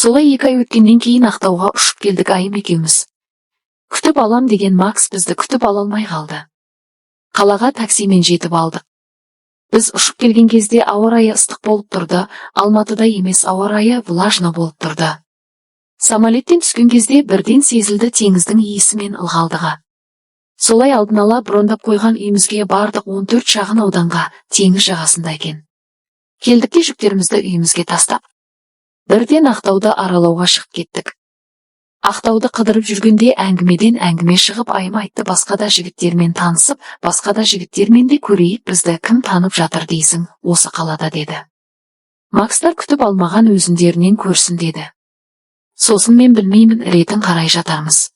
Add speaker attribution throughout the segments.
Speaker 1: Солай 2 ай өткеннен кейін Ақтауға ұшып келдік Айым екеуміз. Күтіп алам деген Макс бізді күтіп ала алмай қалды. Қалаға таксимен жетіп алдық. Біз ұшып келген кезде ауа райы ыстық болып тұрды, Алматыда емес ауа райы влажно болып тұрды. Самолеттен түскен кезде бірден сезілді теңіздің иісі мен ылғалдығы. Солай алдын ала брондап қойған үйімізге бардық. 14 шағын ауданға, теңіз жағасында екен. Келдік те жүктерімізді үйімізге тастап, бірден Ақтауды аралауға шығып кеттік. Ақтауды қыдырып жүргенде әңгімеден әңгіме шығып, Айым айтты, басқа да жігіттермен танысып, басқа да жігіттермен де көрейік, бізді кім танып жатыр дейсің осы қалада, деді. Макстар күтіп алмаған, өзіндерінен көрсін, деді. Сосын мен білмеймін, ретін қарай жатармыз.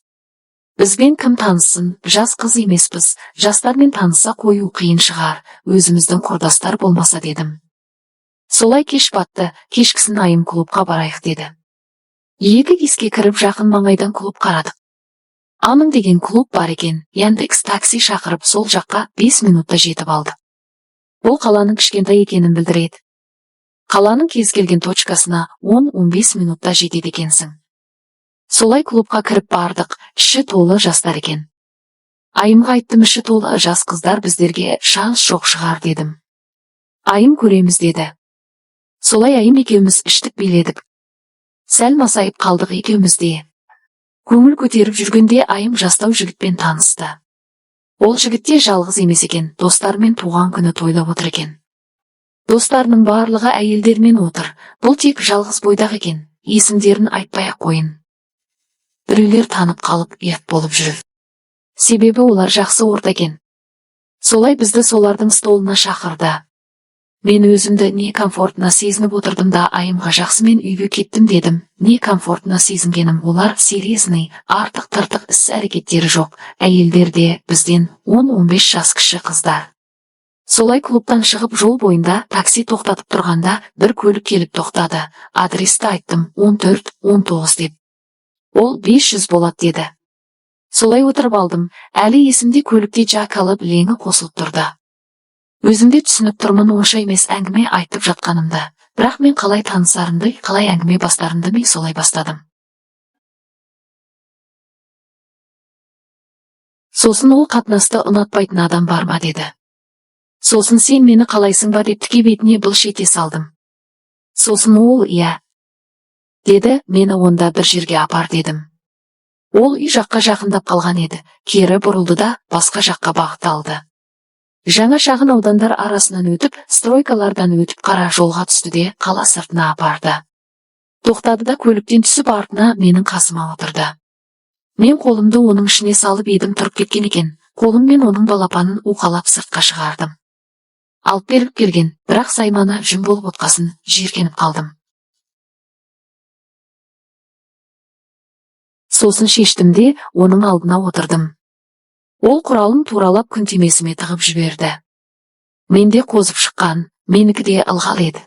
Speaker 1: Бізбен кім танысын, жас қыз емеспіз, жастармен таныса қою қиын шығар, өзіміздің құрдастар болмаса, дедім. Солай кеш батты, кешкісін Айым клубқа барайық деді. 2 кеске кіріп жақын маңайдан клуб қарадық. Амың деген клуб бар екен. Яндекс такси шақырып сол жаққа 5 минутта жетіп алды. Бұл қаланың кішкентай екенін білдіреді. Қаланың кез келген точкасына 10-15 минутта жетеді екенсің. Солай клубқа кіріп бардық, іші толы жастар екен. Айымға айттым, іші толы жас қыздар, біздерге шанс жоқ шығар, дедім. Айым көреміз, деді. Солай Айым екеуміз іштік, биледік. Сәл масайып қалдық екеумізде. Көңіл көтеріп жүргенде Айым жастау жігітпен танысты. Ол жігітте жалғыз емес екен, достарымен туған күні тойлап отыр екен. Достарының барлығы әйелдермен отыр. Бұл тек жалғыз бойдақ екен. Есімдерін айтпай-ақ қойын. Біреулер танып қалып ұят болып жүр. Себебі олар жақсы орта екен. Солай бізді солардың столына шақырды. Мен өзімді не комфортна сезініп отырдым да Айымға жақсымен үйге кеттім, дедім. Не комфортна сезінгенім, олар серьезный, артық-тыртық іс-әрекеттері жоқ. Әйелдерде бізден 10-15 жас кіші қыздар. Солай клубтан шығып жол бойында такси тоқтатып тұрғанда бір көлік келіп тоқтады. Адресті айттым, 14-19 деп. Ол 500 болады, деді. Солай отырып алдым. Әлі есімде, көлікте жакалы білеңі қосылып тұрды. Өзімде түсініп тұрмын, онша емес әңгіме айтып жатқанымды. Бірақ мен қалай танысарымды, қалай әңгіме бастарымды мен солай бастадым. Сосын ол, қатынасты ұнатпайтын адам бар ма, деді. Сосын сен мені қалайсың ба деп тіке бетіне былш ете салдым. Сосын ол, иә, деді, мені онда бір жерге апар, дедім. Ол үй жаққа жақындап қалған еді. Кері бұрылды да басқа жаққа бағыт алды. Жаңа шағын аудандар арасынан өтіп, стройкалардан өтіп қара жолға түсті де қала сыртына апарды. Тоқтады да көліктен түсіп артына менің қасыма отырды. Мен қолымды оның ішіне салып едім, тұрып кеткен екен. Қолыммен оның балапанын уқалап сыртқа шығардым. Алып беріп келген, бірақ сайманы жүн болып отқасын, жиіркеніп қалдым. Сосын шештім де оның алдына отырдым. Ол құралын туралап күнтемесіме тығып жіберді. Менде қозып шыққан, менікі де ылғал еді.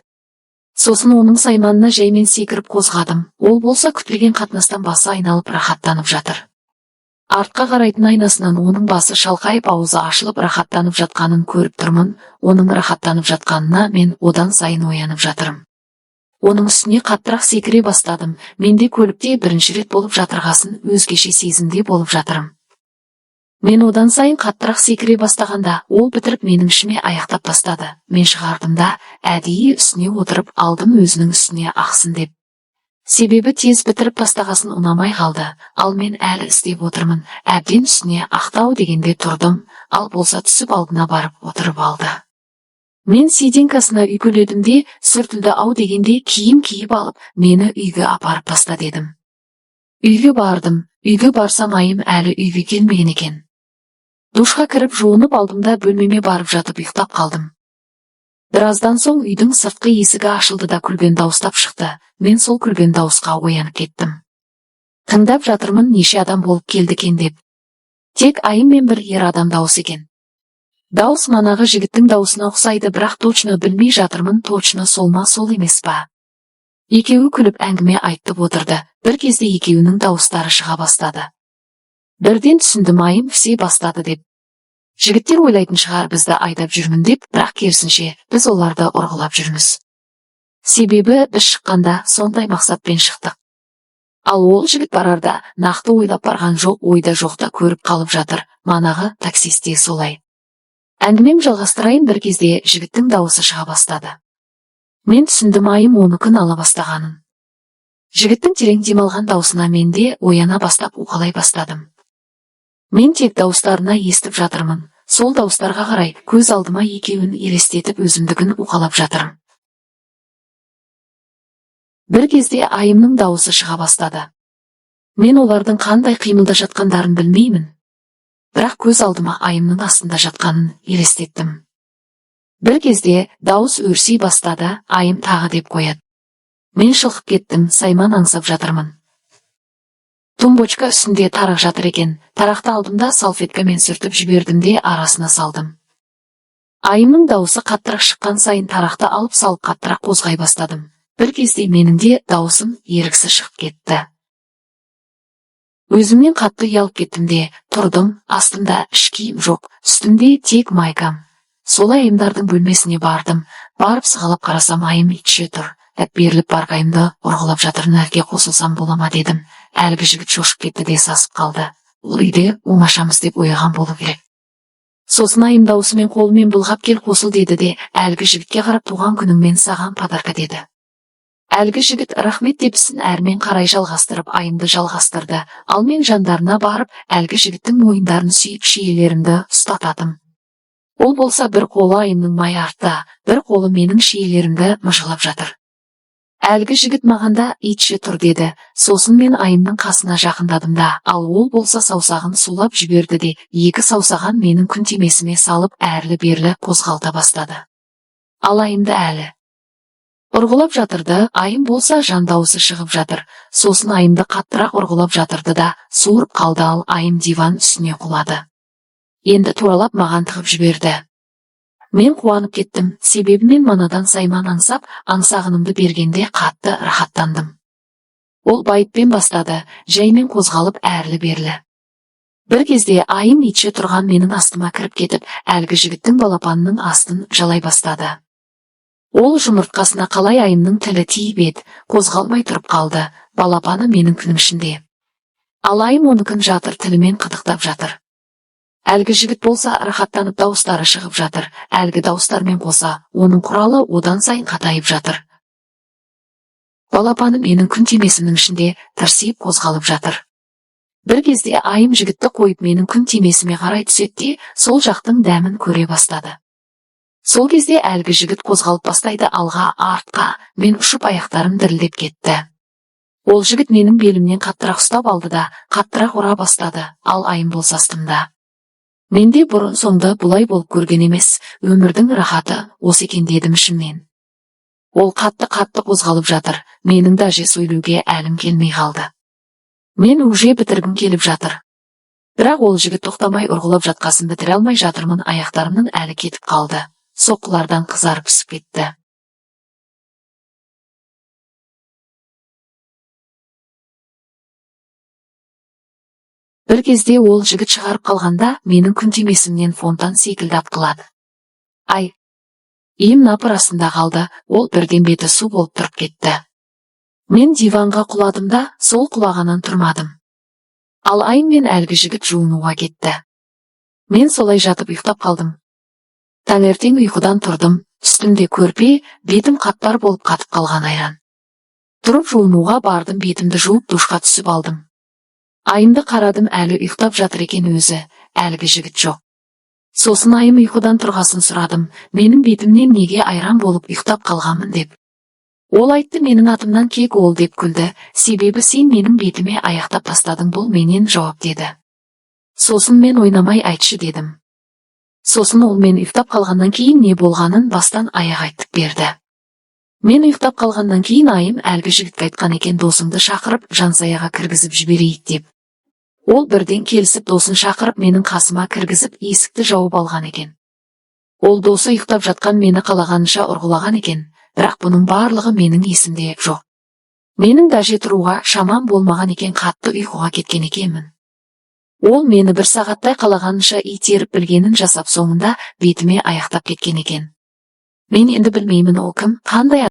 Speaker 1: Сосын оның сайманына жаймен секіріп қозғадым. Ол болса күтпеген қатынастан басы айналып рахаттанып жатыр. Артқа қарайтын айнасынан оның басы шалқайып, аузы ашылып рахаттанып жатқанын көріп тұрмын. Оның рахаттанып жатқанына мен одан сайын оянып жатырмын. Оның үстіне қаттырақ секіре бастадым. Менде көлікте бірінші рет болып жатырғасын, өзгеше сезімде болып жатырмын. Мен одан сайын қаттырақ секіре бастағанда, ол бітіріп менің ішіме аяқтап тастады. Мен шығардым да, әдейі үстіне отырып алдым, өзінің үстіне ақсын деп. Себебі тез бітіріп тастағасын ұнамай қалды. Ал мен әлі істеп отырмын. Әбден үстіне Ақтау дегенде тұрдым, ал болса түсіп алдына барып отырып алды. Мен сиденкасына үйкеледім де, сүртілді ау дегенде киім киіп алып, мені үйге апарып таста, дедім. Үйге бардым. Үйге барсам Айым әлі үйге келмеген екен. Душқа кіріп жуынып алдым да бөлмеме барып жатып ұйықтап қалдым. Біраздан соң үйдің сыртқы есігі ашылды да күлген дауыстап шықты. Мен сол күлген дауысқа оянып кеттім. Тыңдап жатырмын, неше адам болып келді екен деп. Тек Айым мен бір ер адам дауысы екен. Дауыс манағы жігіттің дауысына ұқсайды, бірақ точно білмей жатырмын, точно сол ма, сол емес па. Екеуі күліп әңгіме айтып отырды. Бір кезде екеуінің дауыстары шыға бастады. Бірден түсіндім, Айым все бастады деп. Жігіттер ойлайтын шығар бізді айдап жүрмін деп, бірақ керісінше біз оларды ұрғылап жүрміз. Себебі біз шыққанда сондай мақсатпен шықтық. Ал ол жігіт барарда нақты ойлап барған жоқ, ойда жоқта көріп қалып жатыр. Манағы таксист те солай. Әңгімем жалғастырайын, бір кезде жігіттің дауысы шыға бастады. Мен түсіндім айым оныкін ала бастағанын. Жігіттің терең демалған даусына мен де ояна бастап уқалай бастадым. Мен тек дауыстарына естіп жатырмын. Сол дауыстарға қарай көз алдыма екеуін елестетіп өзімдігін уқалап жатырмын. Бір кезде айымның дауысы шыға бастады. Мен олардың қандай қимылда жатқандарын білмеймін. Бірақ көз алдыма айымның астында жатқанын елестеттім. Бір кезде дауыс өрсей бастады, айым тағы деп қояды. Мен шылқып кеттім, сайман аңсап жатырмын. Тумбочка үстінде тарақ жатыр екен. Тарақты алдым да салфеткамен сүртіп жібердім де арасына салдым. Айымның дауысы қаттырақ шыққан сайын тарақты алып салып қаттырақ қозғай бастадым. Бір кезде менің де дауысым еріксіз шығып кетті. Өзімнен қатты ұялып кеттім де тұрдым. Астымда іш киім жоқ, үстімде тек майкам. Сол айымдардың бөлмесіне бардым. Барып сығалап қарасам, айым итше тұр. Беріліп барғайымды ұрғылап жатыр. Нәрге қосылсам бола ма дедім. Әлгі жігіт шошып кетті де сасып қалды. Ол үйде оңашамыз деп ойған болу керек. Сосын айым даусымен қолымен былғап кел қосыл деді де әлгі жігітке қарап туған күніңмен саған подарка деді. Әлгі жігіт рахмет депсін әрмен қарай жалғастырып айымды жалғастырды. Ал мен жандарына барып әлгі жігіттің мойындарын сүйіп шиелерімді ұстататым. Ол болса бір қолы айымның май артта, бір қолы менің шиелерімді мыжылап жатыр. Әлгі жігіт мағанда итші тұр деді. Сосын мен айымның қасына жақындадым да, ал ол болса саусағын сулап жіберді де, екі саусағын менің күнтемесіме салып әрлі-берлі қозғалта бастады. Ал айымды әлі ұрғылап жатырды, айым болса жан дауысы шығып жатыр. Сосын айымды қаттырақ ұрғылап жатырды да, суырып қалды, ал айым диван үстіне құлады. Енді туралап маған тығып жіберді. Мен қуанып кеттім, себебі мен манадан сайман аңсап, аңсағынымды бергенде қатты рахаттандым. Ол байыппен бастады, жаймен қозғалып әрлі-берлі. Бір кезде айым итше тұрған менің астыма кіріп кетіп, әлгі жігіттің балапанының астын жалай бастады. Ол жұмыртқасына қалай айымның тілі тиіп еді, қозғалмай тұрып қалды. Балапаны менің күнім ішінде. Ал айым оныкін жатыр тілімен қытықтап жатыр. Әлгі жігіт болса рахаттанып дауыстары шығып жатыр. Әлгі дауыстармен қоса оның құралы одан сайын қатайып жатыр. Балапаны менің күнтемесімнің ішінде тырсиып қозғалып жатыр. Бір кезде айым жігітті қойып менің күнтемесіме қарай түсетті, сол жақтың дәмін көре бастады. Сол кезде әлгі жігіт қозғалып бастайды алға, артқа. Мен ұшып аяқтарым дірілдеп кетті. Ол жігіт менің белімнен қаттырақ ұстап алды да қаттырақ ұра бастады, ал айым болса астымда. Менде бұрын соңды бұлай болып көрген емес, өмірдің рахаты осы екен дедім ішімнен. Ол қатты қозғалып жатыр, менің даже сөйлеуге әлім келмей қалды. Мен уже бітіргім келіп жатыр. Бірақ ол жігіт тоқтамай ұрғылап жатқасын бітіре алмай жатырмын, аяқтарымның әлі кетіп қалды. Соққылардан қызарып пісіп кетті. Бір кезде ол жігіт шығарып қалғанда, менің күнтемесімнен фонтан секілді атқылады. Ай, иім напыр астында қалды, ол бірден беті су болып тұрып кетті. Мен диванға құладым да, сол құлағаннан тұрмадым. Ал айым мен әлгі жігіт жуынуға кетті. Мен солай жатып ұйықтап қалдым. Таңертең ұйқыдан тұрдым, үстімде көрпе, бетім қатпар болып қатып қалған айран. Тұрып жуынуға бардым, бетімді жуып душқа түсіп алдым. Айымды қарадым, әлі ұйықтап жатыр екен өзі, әлгі жігіт жоқ. Сосын айым ұйқыдан тұрғасын сұрадым, менің бетімнен неге айран болып ұйықтап қалғанмын деп. Ол айтты, менің атымнан кек ол деп күлді, себебі сен менің бетіме аяқтап тастадың, бұл менен жауап деді. Сосын мен ойнамай айтшы дедім. Сосын ол мен ұйықтап қалғаннан кейін не болғанын бастан аяқ айтып берді. Мен ұйықтап қалғаннан кейін айым әлгі жігітке айтқан екен, досыңды шақырып жансаяға кіргізіп жіберейік деп. Ол бірден келісіп досын шақырып менің қасыма кіргізіп есікті жауып алған екен. Ол досы ұйықтап жатқан мені қалағанынша ұрғылаған екен, бірақ бұның барлығы менің есімде жоқ. Менің даже тұруға шамам болмаған екен, қатты ұйқыға кеткен екенмін. Ол мені бір сағаттай қалағанынша итеріп білгенін жасап соңында бетіме аяқтап кеткен екен. Мен енді білмеймін ол кім, қандай